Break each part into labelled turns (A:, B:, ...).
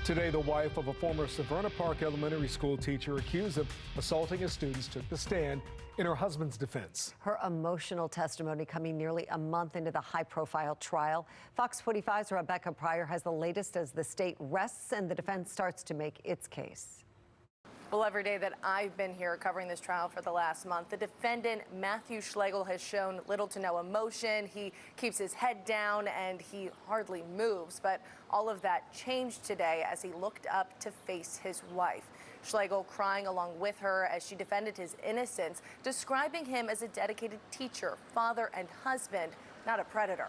A: Today, the wife of a former Severna Park Elementary School teacher accused of assaulting his students took the stand in her husband's defense.
B: Her emotional testimony coming nearly a month into the high-profile trial. Fox 45's Rebecca Pryor has the latest as the state rests and the defense starts to make its case.
C: Well, every day that I've been here covering this trial for the last month, the defendant, Matthew Schlegel, has shown little to no emotion. He keeps his head down and he hardly moves. But all of that changed today as he looked up to face his wife. Schlegel crying along with her as she defended his innocence, describing him as a dedicated teacher, father, and husband, not a predator.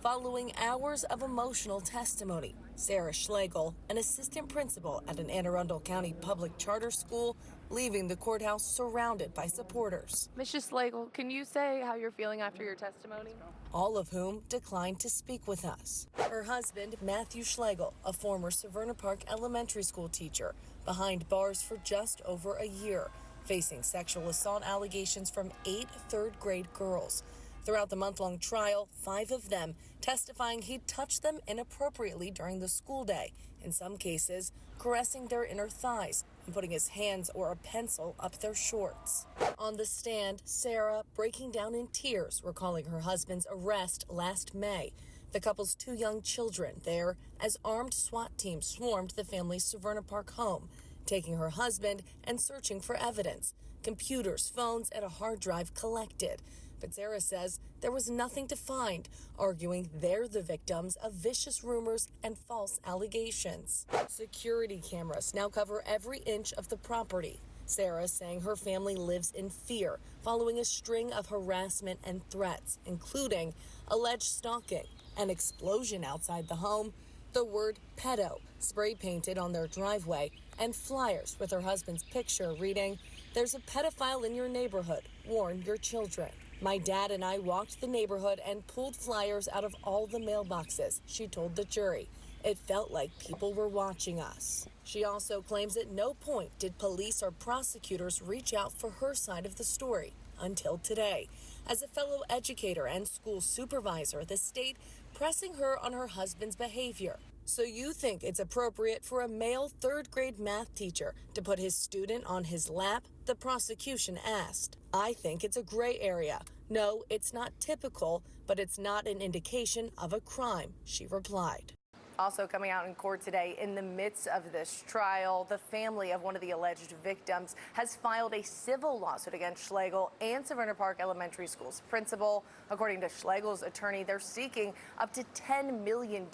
D: Following hours of emotional testimony, Sarah Schlegel, an assistant principal at an Anne Arundel County public charter school, leaving the courthouse surrounded by supporters.
C: Mrs. Schlegel, can you say how you're feeling after your testimony?
D: All of whom declined to speak with us. Her husband, Matthew Schlegel, a former Severna Park Elementary School teacher, behind bars for just over a year, facing sexual assault allegations from 8 third-grade girls. Throughout the month-long trial, 5 of them testifying he touched them inappropriately during the school day, in some cases caressing their inner thighs and putting his hands or a pencil up their shorts. On the stand, Sarah breaking down in tears, recalling her husband's arrest last May. The couple's 2 young children there as armed SWAT teams swarmed the family's Severna Park home, taking her husband and searching for evidence, computers, phones, and a hard drive collected. But Sarah says there was nothing to find, arguing they're the victims of vicious rumors and false allegations. Security cameras now cover every inch of the property. Sarah saying her family lives in fear following a string of harassment and threats, including alleged stalking, an explosion outside the home, the word pedo spray painted on their driveway, and flyers with her husband's picture reading, "There's a pedophile in your neighborhood. Warn your children." "My dad and I walked the neighborhood and pulled flyers out of all the mailboxes," she told the jury. "It felt like people were watching us." She also claims at no point did police or prosecutors reach out for her side of the story until today. As a fellow educator and school supervisor, the state pressing her on her husband's behavior. "So you think it's appropriate for a male third-grade math teacher to put his student on his lap?" the prosecution asked. "I think it's a gray area. No, it's not typical, but it's not an indication of a crime," she replied.
C: Also coming out in court today, in the midst of this trial, the family of one of the alleged victims has filed a civil lawsuit against Schlegel and Severna Park Elementary School's principal. According to Schlegel's attorney, they're seeking up to $10 million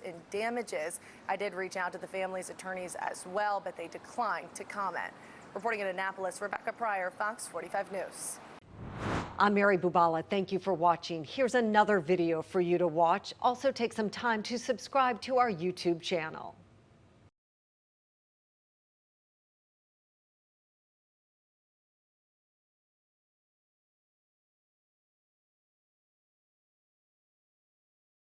C: in damages. I did reach out to the family's attorneys as well, but they declined to comment. Reporting in Annapolis, Rebecca Pryor, Fox 45 News.
B: I'm Mary Bubala. Thank you for watching. Here's another video for you to watch. Also take some time to subscribe to our YouTube channel.